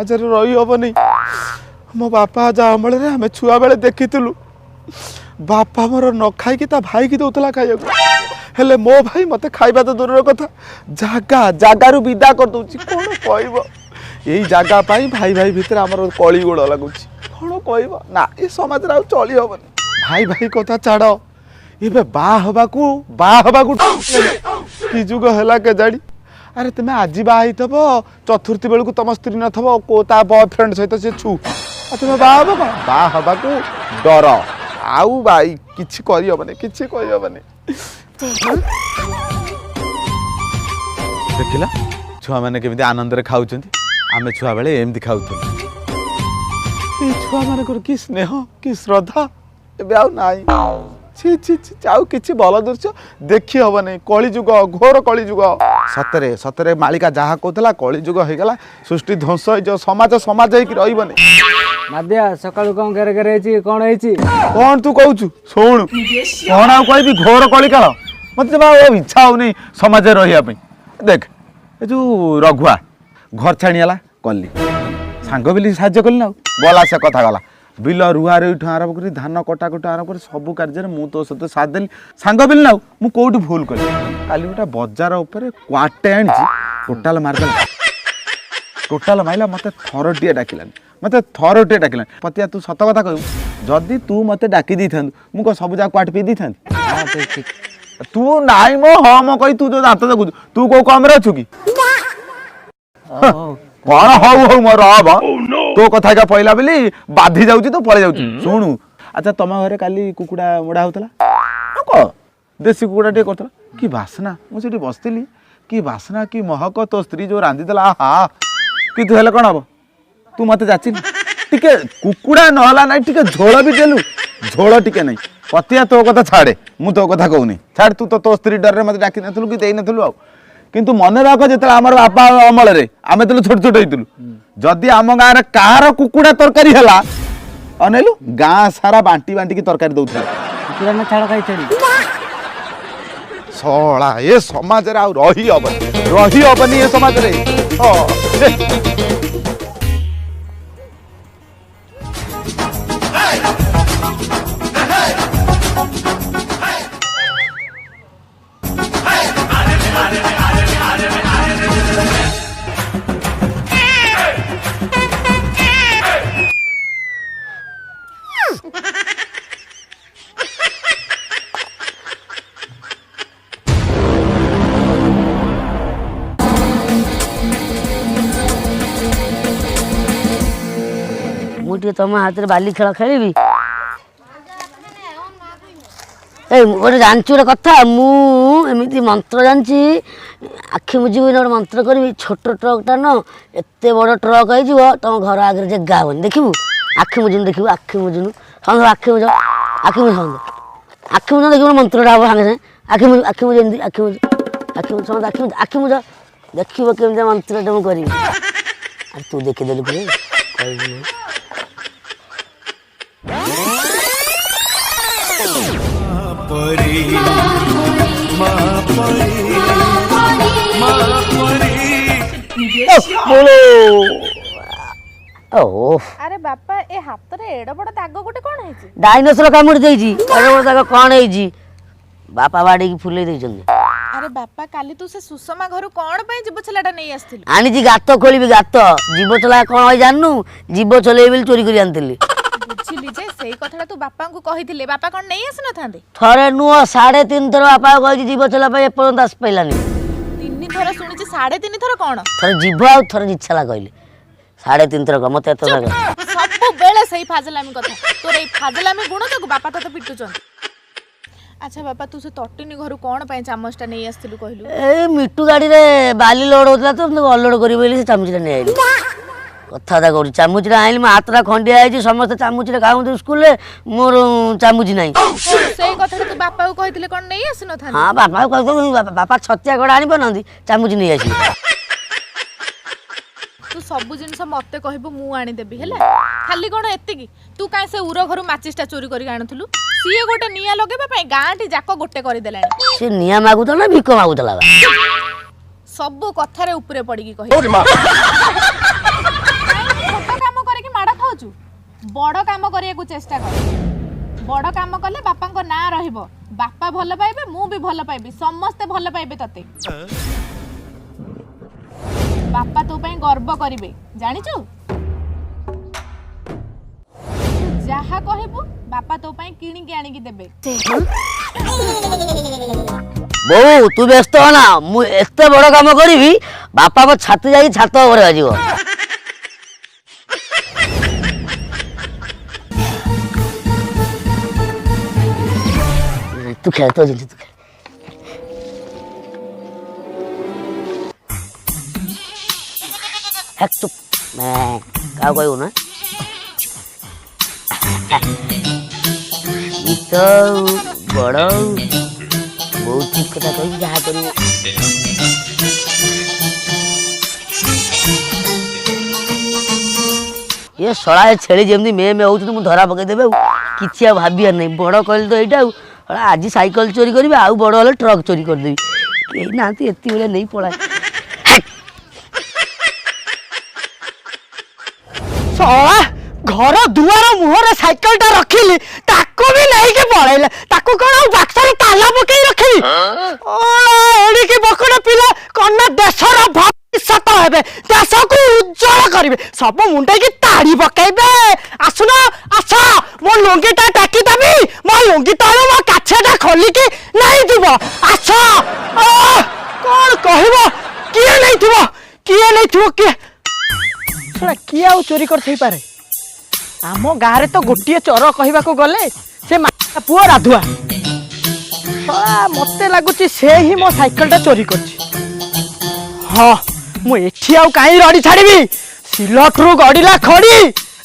समाज रे रही हबनी मो बापा जा अमल रे हमें छुआ बेले देखितलु बापा मोर न खाई कि ता भाई की दउतला खाइयो हेले मो भाई मते खाइबा तो दूर कथा जागा जागारु विदा कर दउची कोन कहइबो एई जागा पाई भाई भाई भीतर हमर कळी गोड़ लागुची कोन कहइबो ना ए समाज रे चली हबनी भाई भाई कथा छाड़ एबे बा हबाकू कि जुग हला के जाड़ी अरे तुम्हें आज बाई थब चतुर्थी बेलू तुम स्त्री न थब को ता बॉयफ्रेंड सहित से छु तुम्हें बा हबाकू डर आउ बाई किछि करि हबने देखिला छुआ माने केमिति आनंद रे खाउछंती आमे छुआ बेले एमति खाउथु ए छुआ माने कर कि स्नेह कि श्रद्धा एबे आउ नाई छी छी छी आउ किछि भल दृश्य देखि हबने कली जुग घोर कली जुग सतरे सतरे मालिका जहा कहतला कली जुग हे गला सृष्टि ध्वंस जो समाज हे कि रहिबने मादिया सकाळु कोन करे करे छी कोन हेची कोन तू कहउछु सुन कोन आ कहबी घोर कली काल मते बा ओ इच्छा होनी समाज रहिया पे देख ए जो रघुआ घर छाणीला कली सांग बिली साहाଯ୍य कली ना बोला से कथा गला बिल रुआ रुठ आरंभ कर धान कटा कटा आरंभ कर सब कार्य मु तो सहित साथ देली सांग बिल ना मु कोठी भूल कली काली गोटा बजार ऊपर क्वाटे आनी टोटाल मारदेला टोटाल माइला मते थरटिए डाकिलानी पतिया तू सत कथा कहू जदि तू मते डाकी दी थांद मु को सब जा क्वाट पी दी थांद हां ठीक तू नाई मो हां मो कहि तू जो दांत देखु तू को कम रे छु की कौन हौ मोर अब तो कथा का पहला बोली बाधी जाऊँ तो पड़े जाऊँ शुणु अच्छा तुम घरे काली कुकुड़ा मोड़ा होता देसी कुकुड़ा टे करता कि बासना मुझे बसती कि बासना कि महक तो स्त्री जो रांधि देला हा कि तू हेले कौन हम तू मत जाचिल टिके कुकुड़ा नहला ना टिके झोल भी देलु झोल टिके नहीं पतिया तो कथा छाड़े मु तो कथा कहूनी छाड़ तू तो स्त्री डर रे मत डाकी नथलु कि देई नथलु आ किंतु मन रख जो आम बापा अमल रे आम तो छोट छोट होइतलु जदि आम गाँव रे कार कुकुड़ा तरकारी हला अनेलु गाँ सारा बांटी बांटी की तरकारी दउथला कुकुड़ा ना छाड़ खाई छड़ी सोळा ए समाज रे आ रही हबनी ए समाज रे मुझे तुम हाथ में बाली खेल खेली गोटे जानची गोटे कथा मुझे मंत्र जानची आखि मुझे गोटे मंत्र करी छोट ट्रकटा न एत बड़ ट्रक हो तुम घर आगे जगह हेनी देखू आखि मुझे देखू आखि मुझे समझ आखि मुझ समझ आखि मुझ देखिए मंत्रटा हम सागे सागे आखि मुझे आखि मुझ समझ आखि मुझ देखो केमी मंत्रटा मुझे करी तू देखीदेलु कह अरे बापा ए हाथ रे एड बड़ दाग गोटे कोन हेची डायनोसर कामुड़ी देइजी एड बड़ दाग कोन हेजी बापा बाड़ी की फुले देइछन अरे बापा काली तू से सुषमा घर कोन पे जीव छलाटा नै आस्थिल आनी जी गातो खोलिबी गातो जीव चला कोन होय जाननु जीव चले बेल चोरी करी आनतिली बुझिली जे सेई कथाटा तू बापा को कहिथिले बापा कोन नै आस न थांदे थरे नुओ 3.5 थर बापा कहि जीव चला पे एपर्यंत आस पैलानी 3 थर सुनिछि 3.5 थर कोन थरे जीव आ थरे जिछला कहले 3.5 थर मते एत सब बेले सही फाजलामी कथा तोर ए फाजलामी गुण तो बापा तो पिटुचन अच्छा बापा तू से तटिनी घर कोन पे चामचटा नै आस्थिलु कहलु ए मिट्टू गाड़ी रे बाली लोड होतला तो अनलोड करी बोली से चामचटा नै आइली कथा कर चामुचरा आइली मैं हाथरा खंडिया है समस्त चामुचरे खाऊ स्कूल मोर चामुची ना से कथा तू बापा को कहितले कोन नै आसी न था हां बापा को कह बापा छतिया गड़ा आनी बनंदी चामुची नै आसी तू सब जिनस मते कहबो मु आनी देबी हैला खाली कोन एत्ते की तू काहे से उरो घरु माचिसटा चोरी करी आनथुलु सीए गोटे निया लगेबा पई गांटी जाको गोटे करी देलानी से निया मागुतला ना भिक मागुतला सब कथारे ऊपरे पड़ी की कहि बड़ काम करिया चेष्टा कर। बड़ काम कले बापा को ना रहिबो। बापा भल पाइबे, मु भी भल पाइबी, समस्ते भल पाइबे तते। बापा तो पई गर्व करिवे जानिचु। जहा कहबू बापा तो पई किणी के आनी की देबे। बोऊ तू व्यस्त हो ना, मु एते बड़ काम करी बापा को छाती जाई छात ऊपर बाजिबो। तू खेल तो जल्दी तू खेल। हेक चुप मैं का कहू ना ई तो बड़ बहुत ठीक कथा कही जहाँ करू। ये शला छेली जमी मे मे हो धरा पकई देबे किछि आ भाबियार नहीं। बड़ कहली तो एटा आज साइकिल चोरी करी आउ बड़ हेले ट्रक चोरी कर देबी कहीं ना एति बेले नहीं पड़ाए। शला घर दुआर मुहर साइकिल टा रखिली ताको भी नहीं के पळैले ताको कोन बाक्सर ताला पकई रखिली। एडी के बकड़ा पिला कन्ना देशर भविष्यत हेबे, देश को उज्जवल करिवे, सब मुंडे की ताड़ी पकाइबे। आसुना आस मो लुंगीटा टाकी देबी, मो लुंगी तळो मो काछेटा खोली की नहीं दिबो। आस कोन कहबो किए नहीं थिबो के शला किए आ चोरी कर थई पारे। आम गाँव तो गोटे चोर कहवाक गले से पुओ राधुआ मत लगुच से ही मो साइकिल चोरी कर। हाँ मुझे आउ कहीं रड़ी छाड़ी सिलटरू गड़िला खड़ी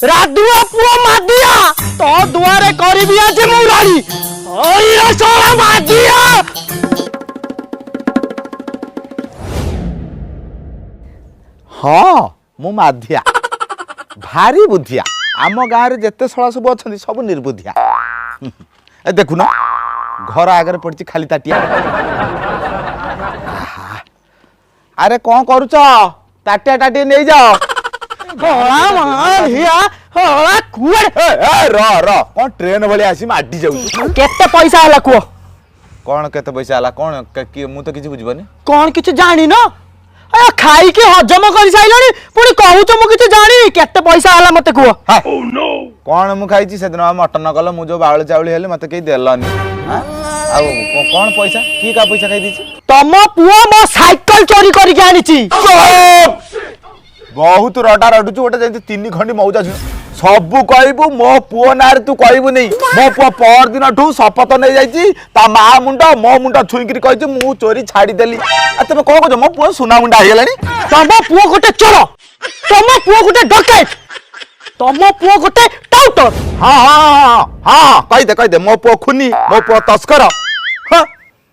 राधुआ पुओ मादिया तो दुआरे करी आज मु रड़ी मादिया। हाँ मु माधिया भारी बुद्धिया। आम गाँव में जिते शला सब अच्छा सब निर्बुद्धिया। देखु न घर आगे पड़ी खाली ताटिया। अरे कौन करुच ताटिया ताटिया नहीं जाओ। कौन ट्रेन भाई आसी माडी जाऊ। केते पैसा हला कुओ कौन केते पैसा हला कौन मु तो किछि बुझबनी। कौन किछ जानी न खाई के हजम कर साइलनी पुणी कहूच मु किछ जानी केते पैसा हला मते कुओ। कौन मु खाई से दिन मटन कल मु जो बाउल चाउल हेले मते कई देलनी। आ कौन पैसा की का पैसा खाई दीची। तम पुओ मो साइकिल चोरी करी के आनीची। बहुत रडा रडुचु गोटे जेंति 3 खंडी मौजा सबू कहबू मो पुओ नार तू कहबू नहीं। मो पुओ पर दिन ठू शपथ नहीं जाइची ता मा मुंड मो मुंड छुईकरी कहची मु चोरी छाड़ी देली। आ तबे को को मो पुओ सुना मुंडा हे गेलानी। तम पुओ गोटे चोर, तम पुओ गोटे डकैत, तम पुओ गोटे टाउटर। हाँ कह दे मो पुओ खुनी मो पुओ तस्कर। हाँ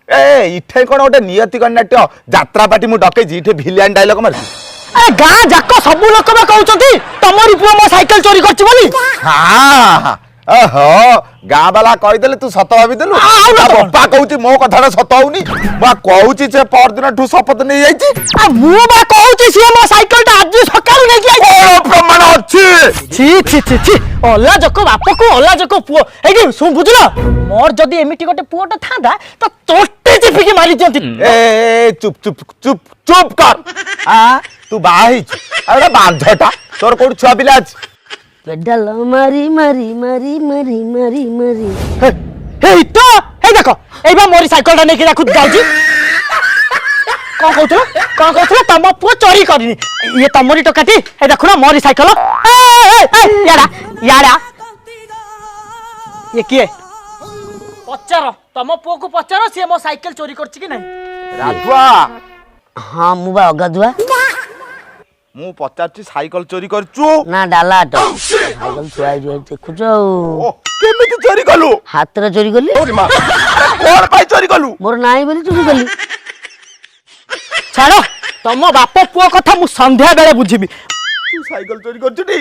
ए इठे कोन गोटे नियति कन्नाट्य यात्रा पार्टी मु डकैची इठे भिलियन डायलॉग मारची। अरे गाँ जाक सब लोक कहते तमरी पुओ मो साइकिल चोरी करछि बोली। हाँ ओहो गाँ वाला कहीदेले तू सत भाभी देलु। बापा कहूची मो कथाटा सत होउनी बा कहूची से पर दिन ठू शपथ नहीं जाइची। आ मु बा कहूची से मो साइकिल ता आज सकाळु नै कि आई प्रमाण अछि। छी ओला जको बाप को ओला जको पुओ एडी सुन बुझला मोर जदी एमिटी गोटे पुओटा थांदा त तोटे चिपी के मारी जंती। ए चुप कर। आ तू बाही अरे बांधटा तोर कोड छुआ पिला अछि। पेडल मारी मारी मारी मारी मारी मारी हे तो हे देखो एबा मोरी साइकिल ता नै के देखु जाउची। कौन कहथला तम पुओ चोरी करनी ये तमरी टकाटी हे देखु ना मोरी साइकिल। यारा ये किए पचार तम पुओ को पचार से मो साइकिल चोरी करछि कि नहीं। राधुआ हाँ मु बा अगाधुआ मु पचारछि साइकिल चोरी करचु ना डाला आट साइकिल छुआई जो देखुछ ओ केमिति चोरी कलु। हाथ रे चोरी करली कोन पाई चोरी कलु। मोर नाही बोली चोरी करली। छाड़ो तम बाप पुओ कथा मु संध्या बेले बुझिबी। तू साइकिल चोरी करछुटी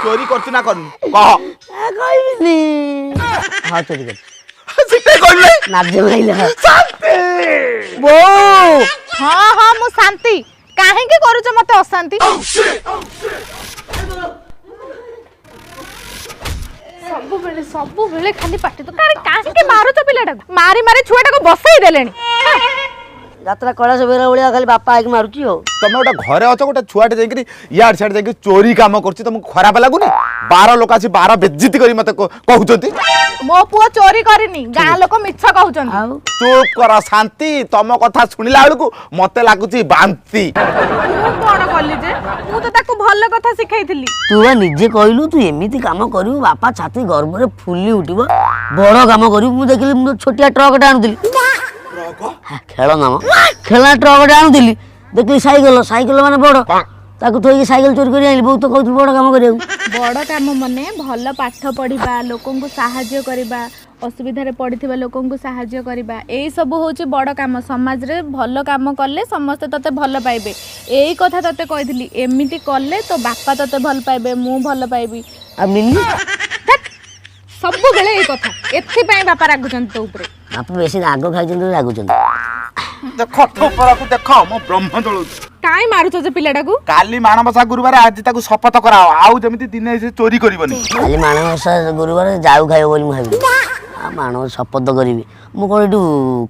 चोरी करछु ना करनु कह। कहबिनी हां चोरी कर सिटे करले नाजे माइला शांति बो। हाँ मु शांति କାହିଁକି କରୁଛ ମତେ ଅଶାନ୍ତି? ସବୁବେଳେ ଖାଲି ପାଟି ତ କାହିଁକି ମାରୁଛ ପିଲାଟାକୁ? ମାରି ମାରି ଛୁଆଟାକୁ ବସେଇ ଦେଲେଣି। ଯାତ୍ରା କୈଳାସ ବେର ଭଳିଆ ଖାଲି ବାପା ହେଇକି ମାରୁଛି ଆଉ। ତମେ ଗୋଟେ ଘରେ ଅଛ, ଗୋଟେ ଛୁଆଟେ ଯାଇକିରି ଇଆଡେ ସିଆଡେ ଯାଇକି ଚୋରି କାମ କରୁଛି, ତମକୁ ଖରାପ ଲାଗୁନି? 12 ଲୋକ ଆସି 12 ବେଜ୍ଜିତି କରି ମତେ କହୁଛନ୍ତି। ମୋ ପୁଅ ଚୋରି କରିନି, ଗାଁ ଲୋକ ମିଛ କହୁଛନ୍ତି। ଆଉ ଚୁପ୍ କର ଶାନ୍ତି, ତମ କଥା ଶୁଣିଲା ବେଳକୁ ମତେ ଲାଗୁଛି ବାନ୍ତି। ମୁଁ କଣ କଲି ଯେ? ମୁଁ ତ ତାକୁ ଭଲ କଥା ଶିଖେଇଥିଲି। ତୁ ବା ନିଜେ କହିଲୁ ତୁ ଏମିତି କାମ କରିବୁ ବାପା ଛାତି ଗର୍ବରେ ଫୁଲି ଉଠିବ, ବଡ କାମ କରିବୁ। ମୁଁ ଦେଖିଲି, ମୁଁ ଛୋଟିଆ ଟ୍ରକଟେ ଆଣୁଥିଲି, ଖେଳନା ଟ୍ରକଟେ ଆଣୁଥିଲି, ଦେଖିଲି ସାଇକେଲ ମାନେ ବଡ, ତାକୁ ଥୋଇକି ସାଇକେଲ ଚୋରି କରି ଆଣିଲି। ବହୁତ କହୁଥିଲି ବଡ କାମ କରିବାକୁ। ବଡ କାମ ମାନେ ଭଲ ପାଠ ପଢିବା, ଲୋକଙ୍କୁ ସାହାଯ୍ୟ କରିବା, ଅସୁବିଧାରେ ପଡିଥିବା ଲୋକଙ୍କୁ ସାହାଯ୍ୟ କରିବା, ଏଇ ସବୁ ହଉଛି ବଡ କାମ। ସମାଜରେ ଭଲ କାମ କଲେ ସମସ୍ତେ ତତେ ଭଲ ପାଇବେ, ଏଇ କଥା ତତେ କହିଥିଲି। ଏମିତି କଲେ ତୋ ବାପା ତତେ ଭଲ ପାଇବେ, ମୁଁ ଭଲ ପାଇବି। ଆଉ ମିଲି ସବୁବେଳେ ଏଇ କଥା, ଏଥିପାଇଁ ବାପା ରାଗୁଛନ୍ତି ତୋ ଉପରେ। ବାପା ବେଶୀ ରାଗ ଖାଇଛନ୍ତି, ରାଗୁଛନ୍ତି। ଦେଖ ଠୋପରାକୁ ଦେଖ, ମୋ ବ୍ରହ୍ମ ଜଳୁଛି। କାଇଁ ମାରୁଛ ଯେ ପିଲାଟାକୁ? କାଲି ମାଣବସା ଗୁରୁବାର, ଆଜି ତାକୁ ଶପଥ କରାଅ, ଆଉ ଯେମିତି ଦିନେ ସେ ଚୋରି କରିବନି। କାଲି ମାଣବସା ଗୁରୁବାର ଯାଉ ଖାଇବ ବୋଲି ମୁଁ ଭାବିଲି। ଆଉ ମାଣବସା ଶପଥ କରିବି? ମୁଁ କ'ଣ ଏଠୁ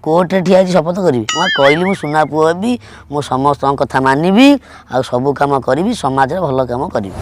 କୋର୍ଟରେ ଠିଆ ହେଇଛି ଶପଥ କରିବି? ମୁଁ କହିଲି ମୁଁ ସୁନା ପୁଅ ହେବି, ମୁଁ ସମସ୍ତଙ୍କ କଥା ମାନିବି, ଆଉ ସବୁ କାମ କରିବି, ସମାଜରେ ଭଲ କାମ କରିବି।